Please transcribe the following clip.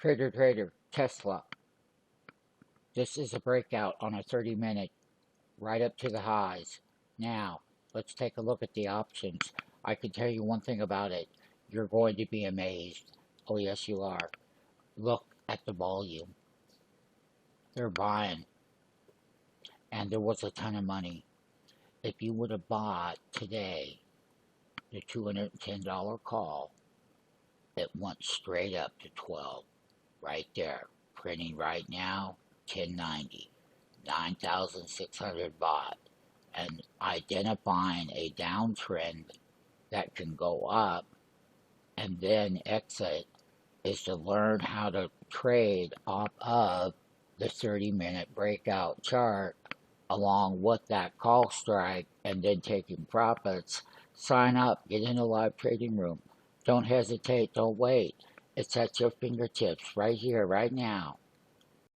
Trader, Tesla. This is a breakout on a 30-minute, right up to the highs. Now, let's take a look at the options. I can tell you one thing about it. You're going to be amazed. Oh, yes, you are. Look at the volume. They're buying, and there was a ton of money. If you would have bought today the $210 call, it went straight up to 12. Right there. Printing right now, 1090. 9,600 baht. And identifying a downtrend that can go up and then exit is to learn how to trade off of the 30-minute breakout chart along with that call strike and then taking profits. Sign up, get in a live trading room. Don't hesitate, don't wait. It's at your fingertips right here, right now.